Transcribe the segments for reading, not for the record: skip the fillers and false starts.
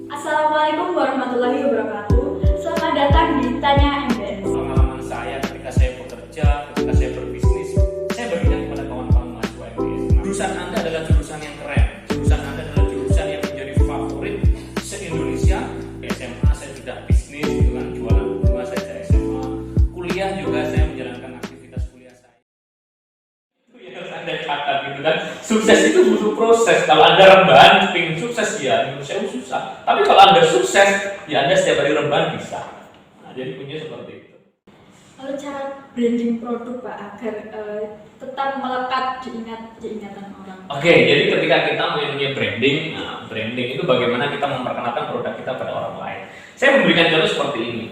Assalamualaikum warahmatullahi wabarakatuh. Selamat datang di Tanya MBS. Pengalaman saya ketika saya bekerja, ketika saya berbisnis, saya berikan kepada kawan-kawan mahasiswa MBS. Jurusan Anda adalah jurusan yang keren. Jurusan Anda adalah jurusan yang menjadi favorit se-Indonesia. Di SMA saya sudah bisnis, gitu kan, jualan bunga saya SMA. Kuliah juga saya menjalankan aktivitas kuliah saya. Itu yang harus Anda catat, gitu kan. Sukses itu butuh proses. Kalau Anda rebahan, ingin sukses ya, menurut saya susah. Tapi kalau Anda sukses, ya Anda setiap hari rebahan bisa. Nah, jadi punya seperti itu. Lalu cara branding produk Pak agar tetap melekat di ingatan orang. Oke, jadi ketika kita punya branding, branding itu bagaimana kita memperkenalkan produk kita pada orang lain. Saya memberikan contoh seperti ini.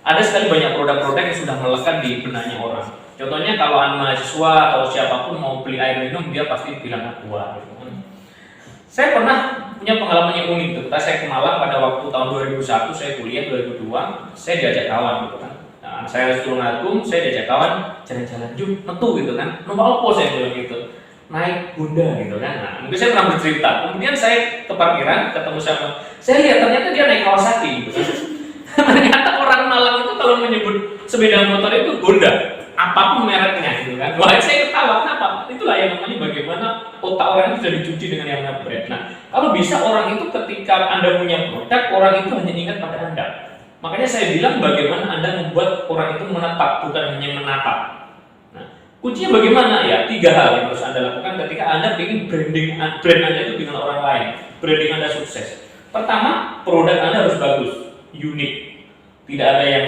Ada sekali banyak produk-produk yang sudah melekat di benaknya orang. Contohnya kalau anak mahasiswa atau siapapun mau beli air minum, dia pasti bilang Aqua. Gitu kan. Saya pernah punya pengalaman yang unik. Ketika saya ke Malang pada waktu tahun 2001, saya kuliah 2002, saya diajak kawan gitu kan. Nah, saya Tulungagung, saya diajak kawan jalan-jalan yuk, metu gitu kan. Numpak opo saya bilang gitu. Naik Honda gitu kan. Nah, mungkin saya pernah bercerita. Kemudian saya ke parkiran, ketemu sama, saya lihat ternyata dia naik Kawasaki gitu kan. Ternyata orang Malang itu kalau menyebut sepeda motor itu Honda, apapun mereknya gitu kan. Wah, saya ketawa, kenapa? Itulah yang namanya bagaimana otak orang itu sudah dicuci dengan yang namanya brand. Nah, kalau bisa orang itu ketika Anda punya produk, orang itu hanya ingat pada Anda. Makanya saya bilang bagaimana Anda membuat orang itu menetap, bukan hanya menatap. Nah, kuncinya bagaimana ya? 3 hal yang harus Anda lakukan ketika Anda ingin brand Anda itu dengan orang lain, branding Anda sukses. Pertama, produk Anda harus bagus, unik. Tidak ada yang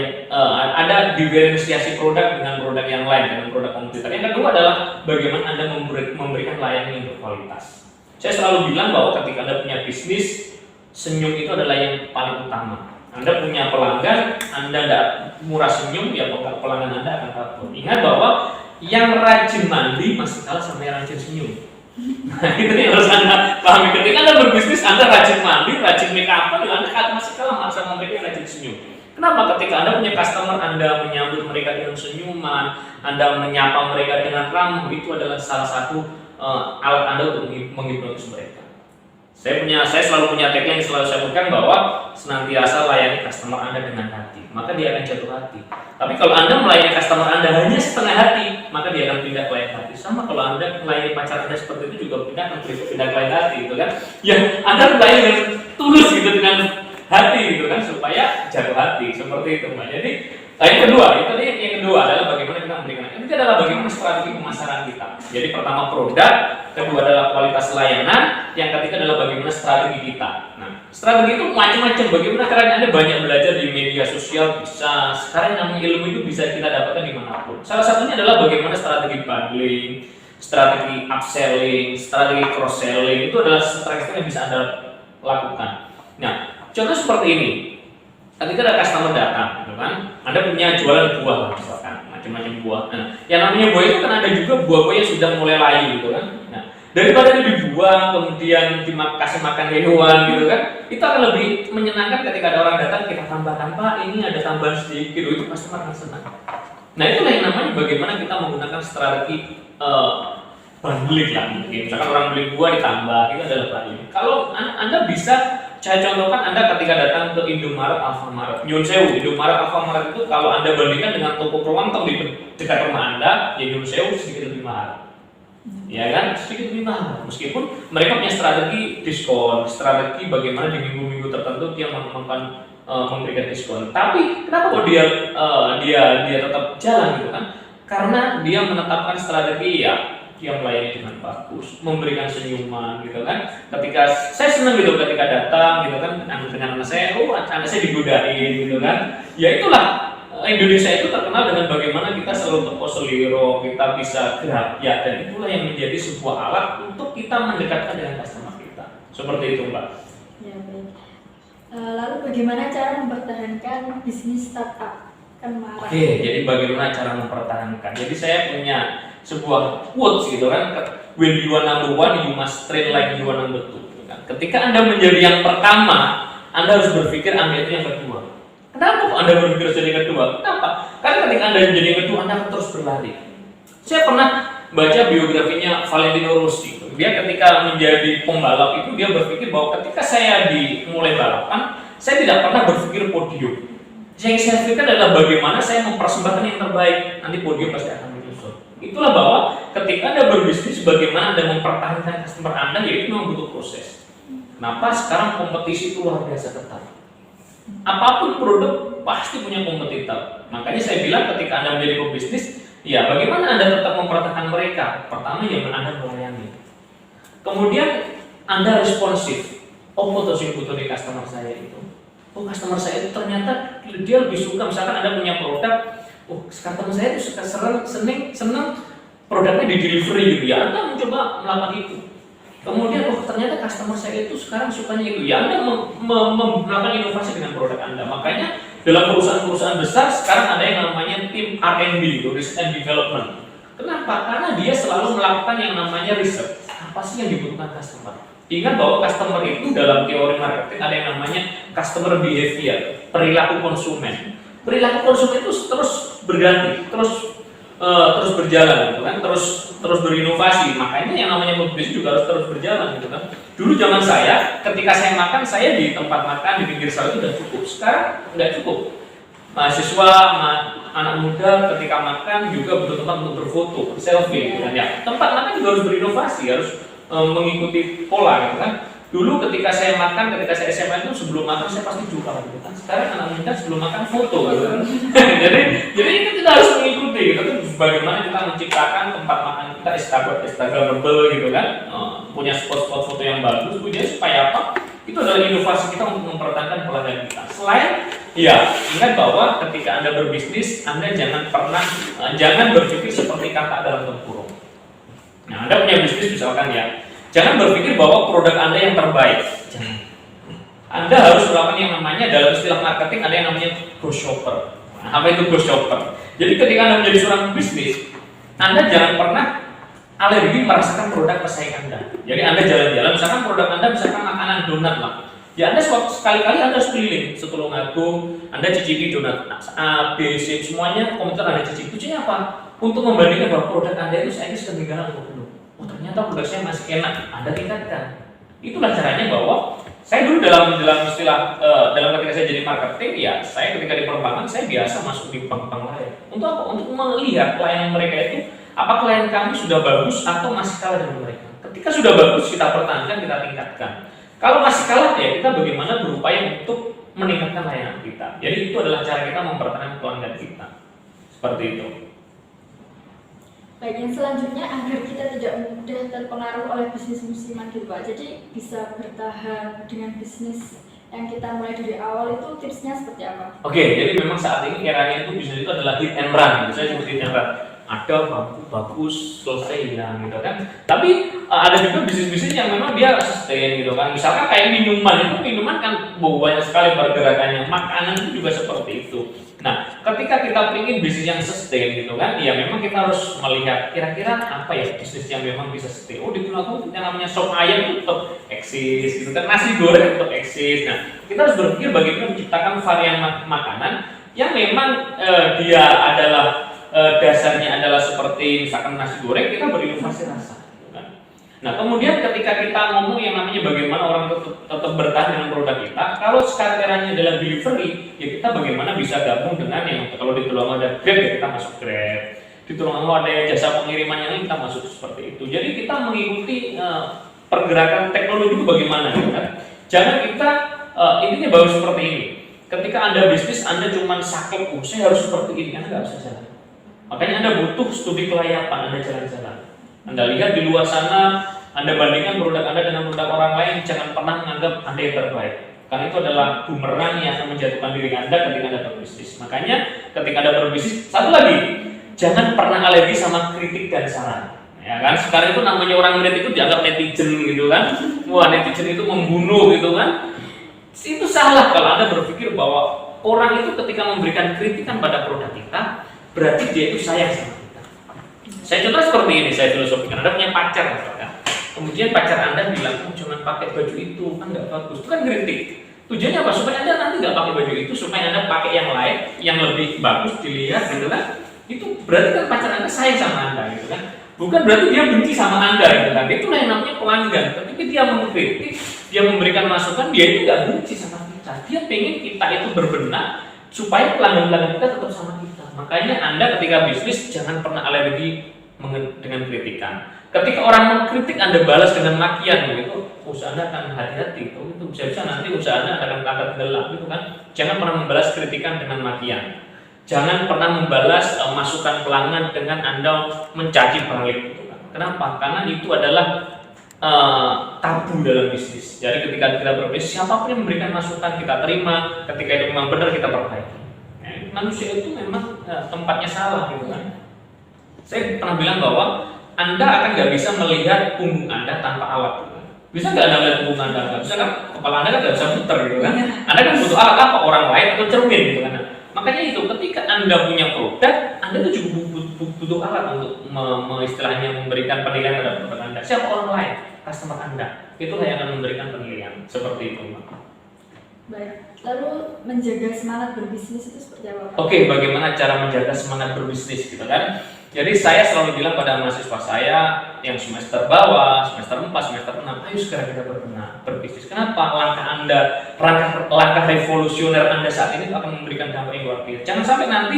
ada diferensiasi produk dengan produk yang lain, dengan produk kompetitor. Yang kedua adalah bagaimana Anda memberikan layanan yang berkualitas. Saya selalu bilang bahwa ketika Anda punya bisnis, senyum itu adalah yang paling utama. Anda punya pelanggan, Anda tidak murah senyum, ya pelanggan Anda akan kabur. Ingat bahwa yang rajin mandi masih kalah sama yang rajin senyum. Nah, itu yang harus Anda pahami. Ketika Anda berbisnis, Anda rajin mandi, rajin make up, Anda masih kalah sama mereka yang rajin senyum. Kenapa? Ketika Anda punya customer, Anda menyambut mereka dengan senyuman, Anda menyapa mereka dengan ramah, itu adalah salah satu alat Anda untuk menghipnotis mereka. Saya selalu punya tagline yang selalu saya berikan bahwa senantiasa layani customer Anda dengan hati, maka dia akan jatuh hati. Tapi kalau Anda melayani customer Anda hanya setengah hati, maka dia akan pindah ke lain hati. Sama kalau Anda melayani pacar Anda seperti itu juga pindah ke lain hati, gitu kan? Ya, Anda melayani dengan tulus gitu, dengan hati gitu kan, supaya jatuh hati seperti itu Mbak. Jadi yang kedua adalah bagaimana kita memberikan. Ini adalah bagaimana strategi pemasaran kita. Jadi pertama produk, kedua adalah kualitas layanan, yang ketiga adalah bagaimana strategi kita. Nah, strategi itu macam-macam. Bagaimana caranya Anda banyak belajar di media sosial bisa. Sekarang yang namanya ilmu itu bisa kita dapatkan dimanapun. Salah satunya adalah bagaimana strategi bundling, strategi upselling, strategi cross selling. Itu adalah strategi yang bisa Anda lakukan. Nah, contoh seperti ini. Ketika ada customer datang, gitu kan, Anda punya jualan buah, misalkan macam-macam buah. Nah, yang namanya buah itu kan ada juga buah-buah yang sudah mulai layu, gitu kan. Nah, daripada ini dibuang kemudian dikasih makan hewan, gitu kan, itu akan lebih menyenangkan ketika ada orang datang kita tambahkan, Pak, ini ada tambahan sedikit, itu customer akan senang. Nah, itulah yang namanya bagaimana kita menggunakan strategi bundling lah, mungkin. Misalkan orang beli buah ditambah, itu adalah bundling. Kalau Anda bisa, saya contohkan Anda ketika datang ke Indomaret, Alfamart, Nyun Sewu, Indomaret, Alfamart itu kalau Anda bandingkan dengan toko kelontong di dekat rumah Anda, ya Nyun Sewu sedikit lebih mahal. Ya kan, sedikit lebih mahal. Meskipun mereka punya strategi diskon, strategi bagaimana di minggu-minggu tertentu dia memberikan diskon. Tapi kenapa kok dia tetap jalan gitu kan? Karena dia menetapkan strategi ya. Dia melayani dengan bagus, memberikan senyuman gitu kan. Ketika saya senang gitu ketika datang gitu kan dengan anak saya, anak saya digodain gitu kan. Ya itulah Indonesia itu terkenal dengan bagaimana kita selalu teko seliro, kita bisa gerak ya, dan itulah yang menjadi sebuah alat untuk kita mendekatkan dengan customer kita. Seperti itu, Mbak. Ya, baik. Lalu bagaimana cara mempertahankan bisnis startup? Kan marah. Oke, jadi bagaimana cara mempertahankan? Jadi saya punya sebuah quotes gitu kan, when you are number one, you must train like you are number two. Gitu kan. Ketika Anda menjadi yang pertama, Anda harus berpikir Anda itu yang kedua. Kenapa kok Anda berpikir jadi yang kedua? Kenapa? Karena ketika Anda menjadi yang kedua, Anda akan terus berlari. Saya pernah baca biografinya Valentino Rossi. Dia ketika menjadi pembalap itu dia berpikir bahwa ketika saya dimulai balapan, saya tidak pernah berpikir podium. Yang saya pikirkan adalah bagaimana saya mempersembahkan yang terbaik, nanti podium pasti akan menyusul. Itulah bahwa ketika Anda berbisnis, bagaimana Anda mempertahankan customer Anda, yaitu memang butuh proses. Kenapa sekarang kompetisi itu luar biasa ketat? Apapun produk pasti punya kompetitor. Makanya saya bilang ketika Anda menjadi pebisnis, ya bagaimana Anda tetap mempertahankan mereka? Pertama, yang Anda melayani. Kemudian Anda responsif. Oh, foto dari customer saya itu. Oh, customer saya itu ternyata dia lebih suka, misalkan Anda punya produk, oh customer saya itu suka seneng produknya di delivery gitu ya, Anda mencoba melakukan itu. Kemudian oh ternyata customer saya itu sekarang sukanya itu ya, Anda melakukan inovasi dengan produk Anda. Makanya dalam perusahaan-perusahaan besar sekarang ada yang namanya tim R&D, Research and Development. Kenapa? Karena dia selalu melakukan yang namanya riset. Apa sih yang dibutuhkan customer? Ingat bahwa customer itu dalam teori marketing ada yang namanya customer behavior, perilaku konsumen. Perilaku konsumen itu terus berganti, terus berjalan gitu kan, terus berinovasi. Makanya yang namanya bisnis juga harus terus berjalan gitu kan. Dulu zaman saya, ketika saya makan, saya di tempat makan di pinggir sawah itu udah cukup. Sekarang nggak cukup. Mahasiswa, anak muda ketika makan juga butuh tempat untuk berfoto, selfie gitu kan ya. Tempat makan juga harus berinovasi, harus mengikuti pola gitu kan. Dulu ketika saya makan, ketika saya SMA itu sebelum makan saya pasti jumpa gitu kan. Sekarang anak muda sebelum makan foto gitu kan. jadi itu kita harus mengikuti gitu kan. Bagaimana kita menciptakan tempat makan kita instagramable gitu kan. Punya spot-spot foto yang bagus, punya supaya apa? Itu adalah inovasi kita untuk mempertahankan pelanggan kita. Selain ya, ingat bahwa ketika Anda berbisnis, Anda jangan berpikir seperti kata dalam tempurung. Nah, Anda punya bisnis misalkan ya, jangan berpikir bahwa produk Anda yang terbaik. Jangan. Anda harus melakukan yang namanya dalam istilah marketing ada yang namanya ghost shopper. Nah, apa itu ghost shopper? Jadi ketika Anda menjadi seorang bisnis, Anda jangan pernah alergi merasakan produk pesaing Anda. Jadi Anda jalan-jalan, misalkan produk Anda misalkan makanan donat lah. Ya Anda sekali-kali Anda harus keliling Tulungagung, Anda cicipi donat A, B, C, semuanya komentar Anda cicipi. Tujuannya apa? Untuk membandingkan bahwa produk Anda itu saya sudah ketinggalan atau belum. Oh ternyata produk saya masih enak, Anda tingkatkan. Itulah caranya bahwa saya dulu dalam istilah dalam ketika saya jadi marketing, ya saya ketika di perbankan saya biasa masuk di bank-bank lain. Untuk apa? Untuk melihat pelayanan mereka itu apa klien kami sudah bagus atau masih kalah dengan mereka. Ketika sudah bagus kita pertahankan, kita tingkatkan. Kalau masih kalah ya kita bagaimana berupaya untuk meningkatkan layanan kita. Jadi itu adalah cara kita mempertahankan pelanggan kita. Seperti itu. Baik, yang selanjutnya agar kita tidak mudah terpengaruh oleh bisnis musiman gitu Pak. Jadi bisa bertahan dengan bisnis yang kita mulai dari awal itu tipsnya seperti apa? Oke, jadi memang saat ini eranya itu bisnis itu adalah hit and run. Saya sebut hit and run. Ada bagus selesai hilang gitu kan. Tapi ada juga bisnis-bisnis yang memang dia sustain gitu kan. Misalkan kayak minuman kan banyak sekali pergerakannya. Makanan itu juga seperti itu. Nah, ketika kita ingin bisnis yang sustain gitu kan, ya memang kita harus melihat kira-kira apa ya bisnis yang memang bisa sustain. Oh, di Tulungagung yang namanya sop ayam itu tetap eksis gitu kan, nasi goreng tetap eksis. Nah, kita harus berpikir bagaimana menciptakan varian makanan yang memang dia adalah dasarnya adalah seperti misalkan nasi goreng, kita berinovasi rasa. Nah, kemudian ketika kita ngomong yang namanya bagaimana orang tetap bertahan dengan produk kita, kalau skalanya adalah delivery, ya kita bagaimana bisa gabung dengan yang kalau di Tulungagung ada Grab, ya kita masuk Grab. Di Tulungagung ada jasa pengiriman yang lain, kita masuk seperti itu. Jadi kita mengikuti pergerakan teknologi itu bagaimana, ya kan? Jangan kita intinya baru seperti ini. Ketika Anda bisnis, Anda cuma saklek, saya harus seperti ini, Anda nggak bisa jalan. Makanya Anda butuh studi kelayakan, Anda jalan-jalan. Anda lihat di luar sana, Anda bandingkan produk Anda dengan produk orang lain, jangan pernah menganggap Anda yang terbaik. Karena itu adalah bumerang yang akan menjatuhkan diri Anda ketika Anda berbisnis. Makanya ketika Anda berbisnis, satu lagi, jangan pernah alergi sama kritik dan saran. Nah, Ya kan, sekarang itu namanya orang ngeliat itu dianggap netizen gitu kan. Wah, netizen itu membunuh gitu kan. Itu salah kalau Anda berpikir bahwa orang itu ketika memberikan kritikan pada produk kita, berarti dia itu sayang sama kita. Saya contoh seperti ini, saya filosofikan. Anda punya pacar misalkan, kemudian pacar Anda bilang, kamu cuma pakai baju itu, kan nggak bagus. Itu kan kritik. Tujuannya apa? Supaya Anda nanti nggak pakai baju itu, supaya Anda pakai yang lain, yang lebih bagus dilihat gitu kan. Itu berarti kan pacar Anda sayang sama Anda gitu kan. Bukan berarti dia benci sama Anda gitu kan. Itulah yang namanya pelanggan. Ketika dia mengkritik, dia memberikan masukan, dia itu nggak benci sama kita. Dia pengen kita itu berbenah supaya pelanggan-pelanggan kita tetap sama kita. Makanya Anda ketika bisnis jangan pernah alergi dengan kritikan. Ketika orang mengkritik Anda balas dengan makian gitu, usaha Anda akan hati-hati. Itu bisa-bisa nanti usaha Anda akan angkat gelap gitu kan. Jangan pernah membalas kritikan dengan makian. Jangan pernah membalas masukan pelanggan dengan Anda mencaci balik gitu kan. Kenapa? Karena itu adalah tabu dalam bisnis. Jadi ketika kita berbisnis, siapapun yang memberikan masukan kita terima, ketika itu memang benar kita perbaiki. Manusia itu memang tempatnya salah gitu kan. Saya pernah bilang bahwa Anda akan nggak bisa melihat punggung Anda tanpa alat gitu kan. Bisa nggak Anda melihat punggung Anda? Nggak bisa kan, kepala Anda kan nggak bisa muter gitu kan. Anda kan butuh alat apa? Orang lain atau cermin gitu kan. Makanya itu ketika Anda punya produk, Anda itu juga butuh alat untuk istilahnya memberikan penilaian terhadap produk Anda. Siapa orang lain? Customer Anda. Itulah yang akan memberikan penilaian. Seperti itu, Mbak. Baik. Lalu menjaga semangat berbisnis itu seperti apa, Pak? Oke, bagaimana cara menjaga semangat berbisnis gitu kan? Jadi saya selalu bilang pada mahasiswa saya yang semester bawah, semester 4, semester 6, ayo sekarang kita berbisnis. Kenapa? Langkah revolusioner Anda saat ini akan memberikan dampak yang luar biasa. Jangan sampai nanti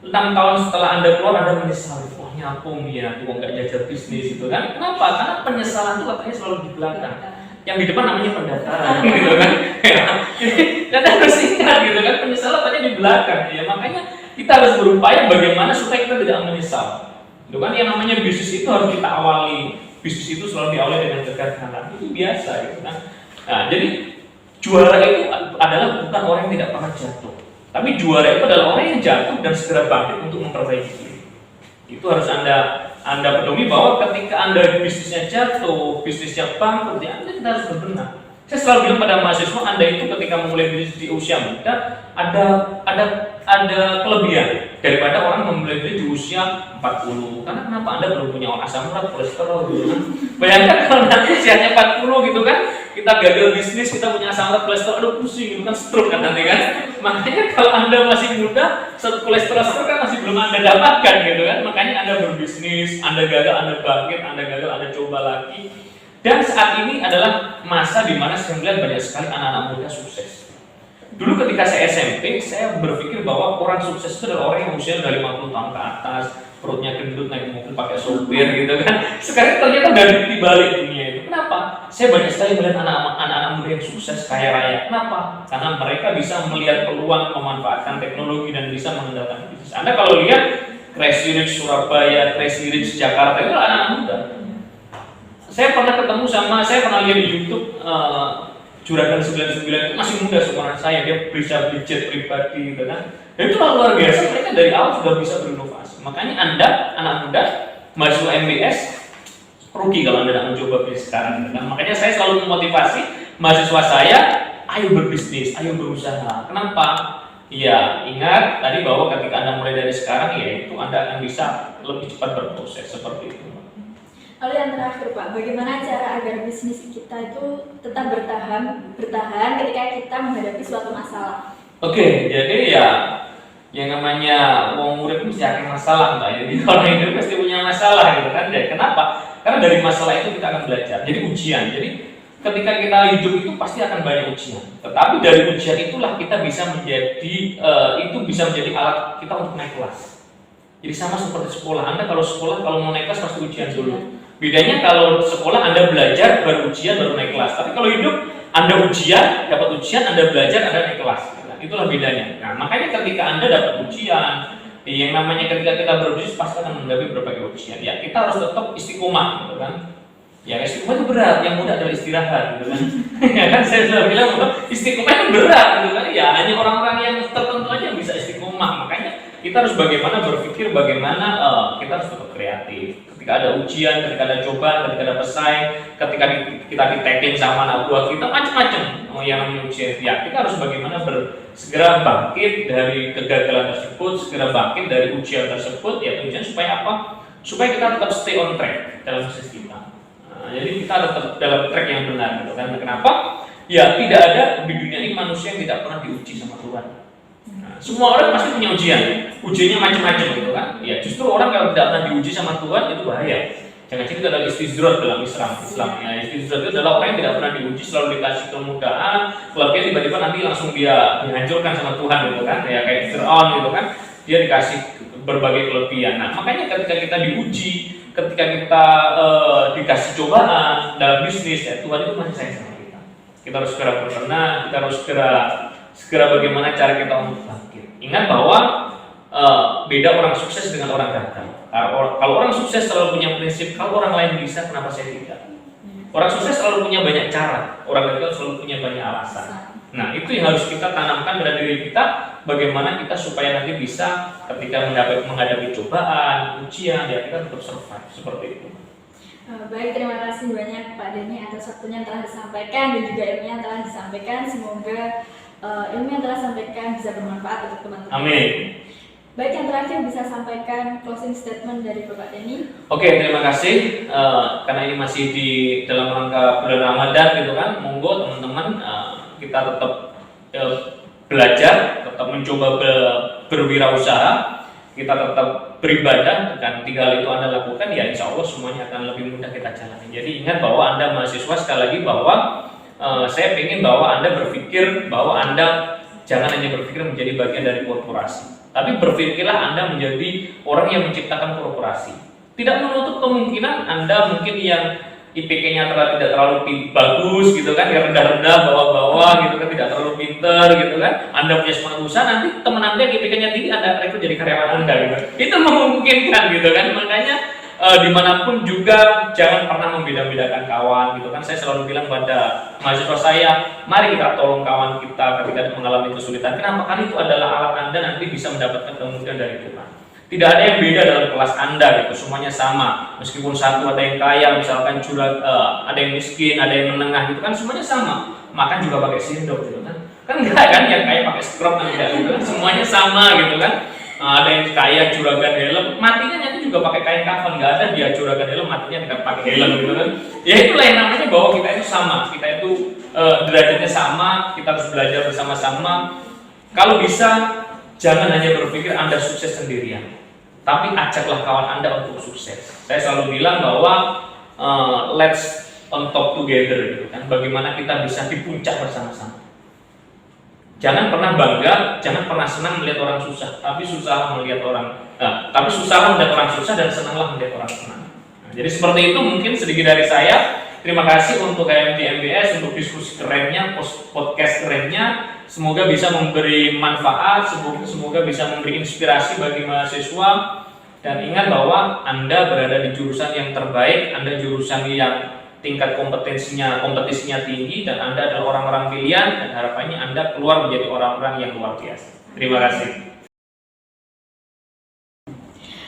6 tahun setelah Anda keluar Anda menyesal, wah nyapung ya, aku nggak jajar bisnis itu kan? Kenapa? Karena penyesalan itu katanya selalu di belakang. Yang di depan namanya pendaftaran gitu kan. Dan harus ingat gitu kan, penyesalan tadi di belakang ya. Makanya kita harus berupaya bagaimana supaya kita tidak menyesal. Itu kan yang namanya bisnis itu harus kita awali. Bisnis itu selalu diawali dengan kegagalan. Itu biasa gitu kan. Nah, jadi juara itu adalah bukan orang yang tidak pernah jatuh. Tapi juara itu adalah orang yang jatuh dan segera bangkit untuk memperbaiki diri. Itu harus Anda peduli bahwa ketika Anda bisnisnya jatuh, bisnisnya bangkrut, ya Anda kita harus berbenah. Saya selalu bilang pada mahasiswa, Anda itu ketika memulai bisnis di usia muda ada kelebihan daripada orang memulai bisnis di usia 40. Karena kenapa? Anda belum punya asam urat, kolesterol gitu kan. Bayangkan kalau nanti usianya 40 gitu kan, kita gagal bisnis, kita punya asam urat, kolesterol, aduh pusing gitu kan, stroke kan nanti kan. Makanya kalau Anda masih muda, kolesterol stroke kan masih belum Anda dapatkan gitu kan. Makanya Anda berbisnis, Anda gagal, Anda bangkit, Anda gagal, Anda coba lagi. Dan saat ini adalah masa di mana saya melihat banyak sekali anak-anak muda sukses. Dulu ketika saya SMP, saya berpikir bahwa orang sukses itu adalah orang yang usia dari 50 tahun ke atas, perutnya gendut, naik mobil pakai sopir gitu kan. Sekarang ternyata udah dibalik dunia itu. Kenapa? Saya banyak sekali melihat anak-anak muda yang sukses kaya raya. Kenapa? Karena mereka bisa melihat peluang memanfaatkan teknologi dan bisa mengendalikan bisnis. Anda kalau lihat Crazy Rich Surabaya, Crazy Rich Jakarta itu anak-anak muda. Saya pernah lihat di YouTube Juragan 99 itu masih muda seumuran saya, dia bisa beli jet pribadi gitu kan. Dan itu luar biasa, mereka dari awal sudah bisa berinovasi. Makanya Anda, anak muda, mahasiswa MBS, rugi kalau Anda tidak mencoba bisnis sekarang. Nah, makanya saya selalu memotivasi mahasiswa saya, ayo berbisnis, ayo berusaha. Kenapa? Ya, ingat tadi bahwa ketika Anda mulai dari sekarang, ya itu Anda akan bisa lebih cepat berproses seperti itu. Lalu yang terakhir Pak, bagaimana cara agar bisnis kita itu tetap bertahan ketika kita menghadapi suatu masalah? Oke, jadi ya yang namanya wong murid mesti akan masalah Mbak. Jadi orang hidup pasti punya masalah gitu kan. Jadi kenapa? Karena dari masalah itu kita akan belajar. Jadi ujian. Jadi ketika kita hidup itu pasti akan banyak ujian. Tetapi dari ujian itulah kita bisa menjadi alat kita untuk naik kelas. Jadi sama seperti sekolah. Anda kalau mau naik kelas pasti ujian dulu. Bedanya kalau sekolah Anda belajar baru ujian baru naik kelas. Tapi kalau hidup Anda ujian, dapat ujian, Anda belajar, Anda naik kelas. Nah, itulah bedanya. Nah, makanya ketika Anda dapat ujian, yang namanya ketika kita berbisnis pasti akan menghadapi berbagai ujian. Ya, kita harus tetap istiqomah, gitu kan? Ya, istiqomah itu berat. Yang mudah adalah istirahat, gitu kan? Ya kan saya sudah bilang bahwa istiqomah itu berat, gitu kan? Ya, hanya orang-orang yang tertentu aja yang bisa istiqomah. Makanya kita kita harus bagaimana berpikir bagaimana kita harus tetap kreatif. Ketika ada ujian, ketika ada cobaan, ketika ada pesaing, ketika kita di-tackling sama anak buah kita macam-macam yang namanya ujian. Ya, kita harus bagaimana segera bangkit dari kegagalan tersebut, segera bangkit dari ujian tersebut. Ya, tujuan supaya apa? Supaya kita tetap stay on track dalam bisnis kita. Jadi kita tetap dalam track yang benar, gitu kan? Kenapa? Ya, tidak ada di dunia ini manusia yang tidak pernah diuji sama Tuhan. Semua orang pasti punya ujian, ujiannya macam-macam gitu kan. Ya justru orang kalau tidak pernah diuji sama Tuhan itu bahaya. Jangan cerita adalah istizrat dalam Islam. Ya, istizrat itu adalah orang yang tidak pernah diuji, selalu dikasih kemudahan, kelebihan tiba-tiba nanti langsung dia dihancurkan sama Tuhan gitu kan. Ya kayak Fir'aun gitu kan, dia dikasih berbagai kelebihan. Nah makanya ketika kita diuji, ketika kita dikasih cobaan dalam bisnis, ya Tuhan itu masih sayang sama kita. Kita harus segera berbenah, kita harus segera bagaimana cara kita untuk bangkit. Ingat bahwa beda orang sukses dengan orang gagal. Kalau orang sukses selalu punya prinsip, kalau orang lain bisa, kenapa saya tidak? Orang sukses selalu punya banyak cara, orang gagal selalu punya banyak alasan. Nah itu yang harus kita tanamkan pada diri kita, bagaimana kita supaya nanti bisa ketika menghadapi cobaan, ujian, ya kita tetap survive seperti itu. Baik, terima kasih banyak Pak Denny atas waktunya yang telah disampaikan dan juga ilmu yang telah disampaikan. Semoga ilmu yang telah disampaikan bisa bermanfaat untuk teman-teman. Amin. Baik, yang terakhir bisa sampaikan closing statement dari Bapak Denny. Oke, terima kasih. Karena ini masih di dalam rangka bulan Ramadan gitu kan, monggo teman-teman kita tetap belajar, tetap mencoba berwirausaha, kita tetap beribadah, dan 3 hal itu Anda lakukan, ya insya Allah semuanya akan lebih mudah kita jalani. Jadi ingat bahwa Anda mahasiswa, sekali lagi bahwa saya ingin bahwa Anda berpikir bahwa Anda jangan hanya berpikir menjadi bagian dari korporasi, tapi berpikirlah Anda menjadi orang yang menciptakan korporasi. Tidak menutup kemungkinan Anda mungkin yang IPK-nya tidak terlalu bagus gitu kan, yang rendah-rendah, bawah-bawah gitu kan, tidak terlalu pinter gitu kan. Anda punya semangat usaha, nanti teman Anda yang IPK-nya tinggi, Anda rekrut jadi karyawan Anda gitu. Itu memungkinkan gitu kan. Makanya dimanapun juga jangan pernah membeda-bedakan kawan gitu kan. Saya selalu bilang pada mahasiswa saya, mari kita tolong kawan kita ketika mengalami kesulitan. Kenapa? Kan itu adalah alat Anda nanti bisa mendapatkan kemudahan dari Tuhan. Tidak ada yang beda dalam kelas Anda gitu, semuanya sama. Meskipun satu ada yang kaya, misalkan ada yang miskin, ada yang menengah gitu kan, semuanya sama. Makan juga pakai sendok gitu kan. Kan enggak kan, yang kaya pakai skrop kan tidak gitu kan. Semuanya sama gitu kan. Ada yang kaya juragan helm, matinya nanti juga pakai kain kafan. Enggak ada dia juragan helm, matinya tidak pakai helm gitu kan. Ya itulah yang namanya bahwa kita itu sama. Kita itu derajatnya sama, kita harus belajar bersama-sama. Kalau bisa, jangan hanya berpikir Anda sukses sendirian, tapi ajaklah kawan Anda untuk sukses. Saya selalu bilang bahwa let's on top together gitu kan. Bagaimana kita bisa di puncak bersama-sama. Jangan pernah bangga, jangan pernah senang melihat orang susah, tapi susah melihat orang susah dan senanglah melihat orang senang. Nah, jadi seperti itu mungkin sedikit dari saya. Terima kasih untuk KMJ MBS untuk diskusi kerennya, podcast kerennya. Semoga bisa memberi manfaat, semoga bisa memberi inspirasi bagi mahasiswa. Dan ingat bahwa Anda berada di jurusan yang terbaik, Anda jurusan yang tingkat kompetisinya tinggi, dan Anda adalah orang-orang pilihan, dan harapannya Anda keluar menjadi orang-orang yang luar biasa. Terima kasih.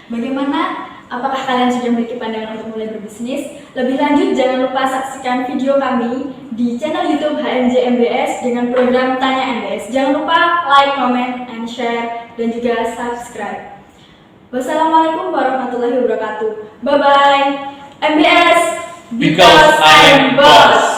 Bagaimana? Apakah kalian sudah memiliki pandangan untuk mulai berbisnis? Lebih lanjut, jangan lupa saksikan video kami di channel YouTube HMJ MBS dengan program Tanya MBS. Jangan lupa like, comment, and share, dan juga subscribe. Wassalamualaikum warahmatullahi wabarakatuh. Bye-bye. MBS, Because I'm boss.